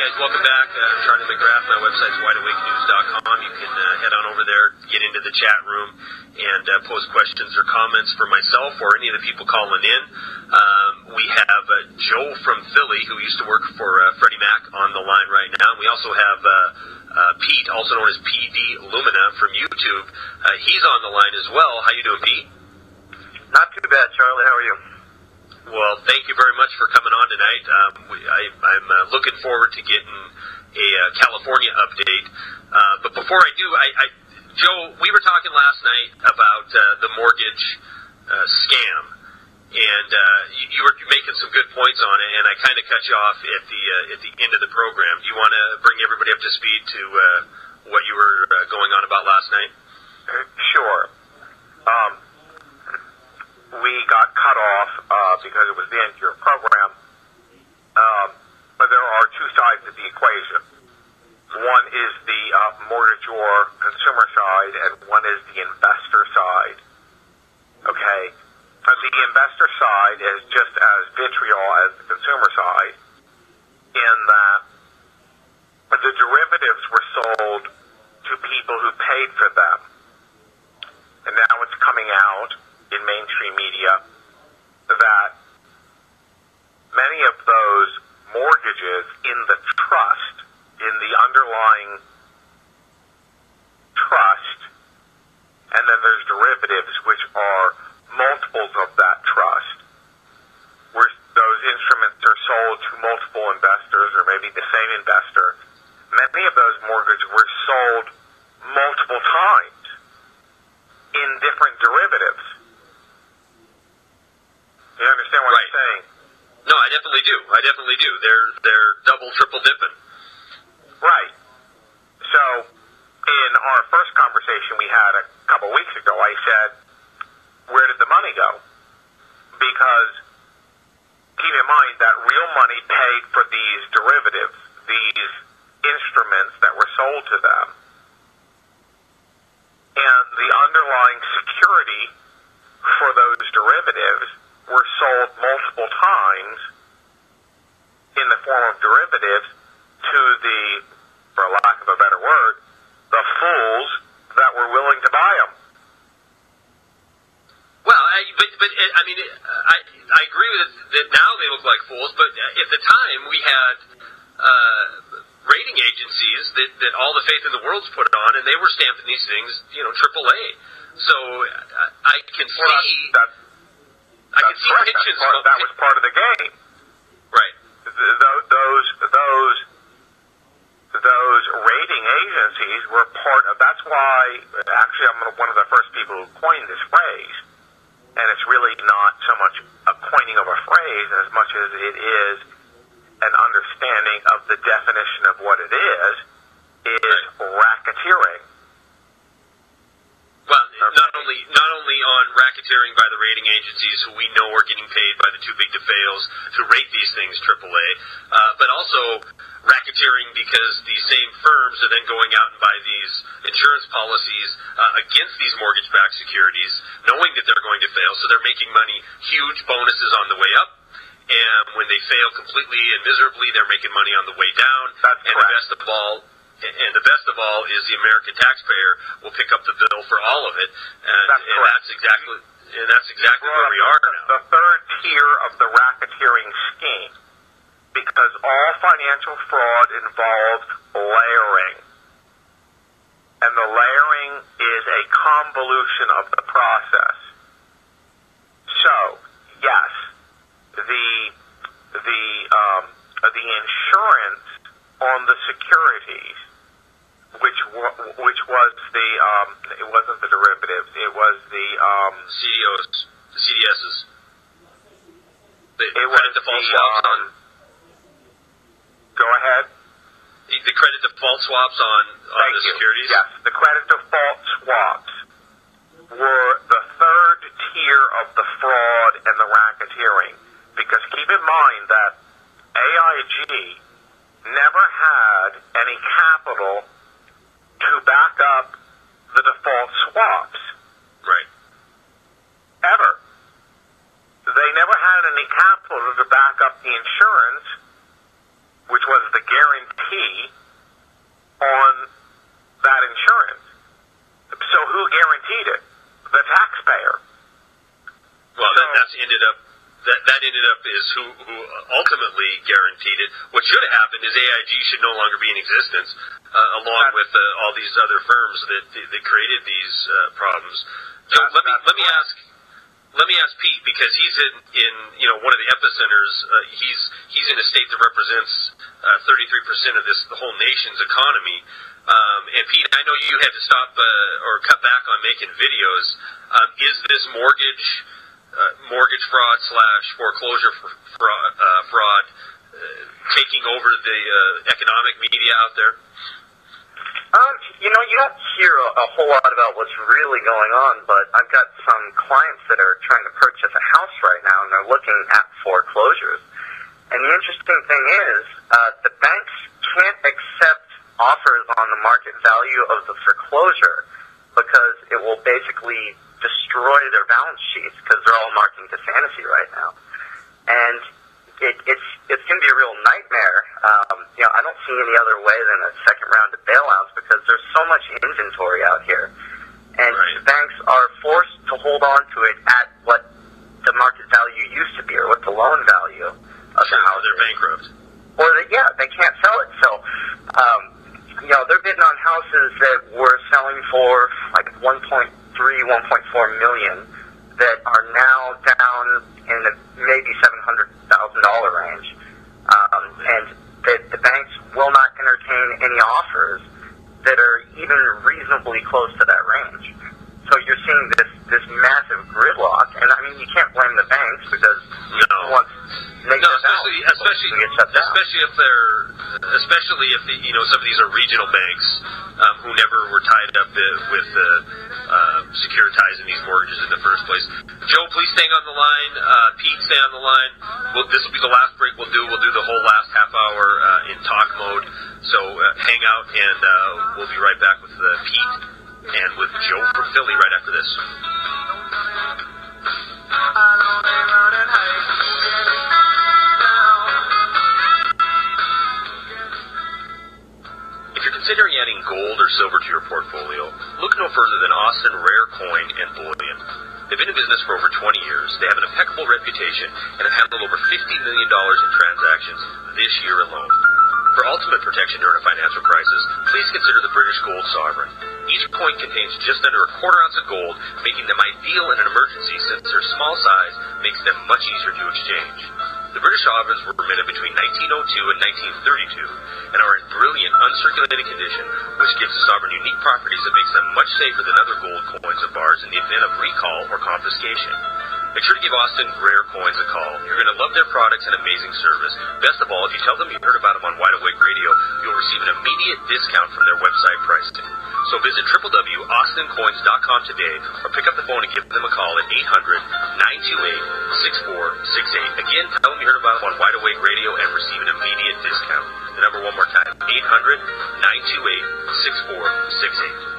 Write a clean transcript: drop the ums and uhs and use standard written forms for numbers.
guys, welcome back. I'm Charlie McGrath. My website's wideawakenews.com. You can head on over there, get into the chat room, and post questions or comments for myself or any of the people calling in. We have Joe from Philly, who used to work for Freddie Mac, on the line right now. We also have Pete, also known as PD Lumina from YouTube. He's on the line as well. How you doing, Pete? Not too bad, Charlie. How are you? Well, thank you very much for coming on tonight. I'm looking forward to getting a California update. But before I do, Joe, we were talking last night about the mortgage scam, and you were making some good points on it, and I kind of cut you off at the end of the program. Do you want to bring everybody up to speed to what you were going on about last night? Sure. We got cut off because it was the end of your program. But there are two sides of the equation. One is the mortgagor consumer side, and one is the investor side. Okay? The investor side is just as vitriol as the consumer side, in that the derivatives were sold to people who paid for them. And now it's coming out in mainstream media that many of those mortgages in the trust, in the underlying trust, and then there's derivatives which are multiples of that trust, where those instruments are sold to multiple investors or maybe the same investor. Many of those mortgages were sold multiple times in different derivatives. You understand what I'm saying? No, I definitely do. They're double, triple dipping. Right. So, in our first conversation we had a couple weeks ago, I said, where did the money go? Because keep in mind that real money paid for these derivatives, these instruments that were sold to them, and the underlying security for those derivatives were sold multiple times in the form of derivatives to the, for lack of a better word, the fools that were willing to buy them. Well, I agree with it that now they look like fools, but at the time we had rating agencies that all the faith in the world's put on, and they were stamping these things, AAA. So I can see... I can see pensions. That was part of the game. Right. Those rating agencies were part of... That's why, actually, I'm one of the first people who coined this phrase. And it's really not so much a coining of a phrase as much as it is an understanding of the definition of what it is racketeering. Well, not only on racketeering by the rating agencies, who we know are getting paid by the too big to fails to rate these things AAA, but also racketeering because these same firms are then going out and buy these insurance policies against these mortgage-backed securities, knowing that they're going to fail, so they're making money, huge bonuses on the way up, and when they fail completely and miserably, they're making money on the way down. That's and correct. The best of all is the American taxpayer will pick up the bill for all of it, and that's exactly where we are now. The third tier of the racketeering scheme, because all financial fraud involves layering, and the layering is a convolution of the process. So, yes, the insurance on the securities, which was the it wasn't the derivatives, it was the CDSs. The credit default swaps on. Go ahead. The credit default swaps on the securities. Yes, the credit default swaps were the third tier of the fraud and the racketeering, because keep in mind that AIG never had any capital to back up the default swaps. Right. Ever. They never had any capital to back up the insurance, which was the guarantee guarantee on that insurance. So who guaranteed it? The taxpayer. Well, that's ended up. That ended up is who ultimately guaranteed it. What should have happened is AIG should no longer be in existence, along with all these other firms that created these problems. So let me ask Pete, because he's in one of the epicenters. He's in a state that represents 33% of the whole nation's economy. And Pete, I know you had to stop or cut back on making videos. Is this mortgage fraud / foreclosure fraud taking over the economic media out there? You don't hear a whole lot about what's really going on, but I've got some clients that are trying to purchase a house right now, and they're looking at foreclosures. And the interesting thing is, the banks can't accept offers on the market value of the foreclosure because it will basically destroy their balance sheets because they're all marking to fantasy right now. And it's going to be a real nightmare. I don't see any other way than a second round of bailouts because there's so much inventory out here. And the banks are forced to hold on to it at what the market value used to be or what the loan value of the house they're bankrupt. Or they can't sell it. So, they're bidding on houses that were selling for like 1.3, 1.4 million that are now down in the maybe $700,000 range. And the banks will not entertain any offers that are even reasonably close to that range. So you're seeing this massive gridlock, and I mean you can't blame the banks because especially if some of these are regional banks who never were tied up with securitizing these mortgages in the first place. Joe, please stay on the line. Pete, stay on the line. This will be the last break we'll do. We'll do the whole last half hour in talk mode. So hang out, and we'll be right back with Pete and with Joe from Philly right after this. If you're considering adding gold or silver to your portfolio, look no further than Austin Rare Coin and Bullion. They've been in business for over 20 years. They have an impeccable reputation and have handled over $50 million in transactions this year alone. For ultimate protection during a financial crisis, please consider the British Gold Sovereign. Each coin contains just under a quarter ounce of gold, making them ideal in an emergency since their small size makes them much easier to exchange. The British sovereigns were minted between 1902 and 1932 and are in brilliant, uncirculated condition, which gives the sovereign unique properties that makes them much safer than other gold coins and bars in the event of recall or confiscation. Make sure to give Austin Rare Coins a call. You're going to love their products and amazing service. Best of all, if you tell them you heard about them on Wide Awake Radio, you'll receive an immediate discount from their website pricing. So visit www.austincoins.com today or pick up the phone and give them a call at 800-928-6468. Again, tell them you heard about them on Wide Awake Radio and receive an immediate discount. The number one more time, 800-928-6468.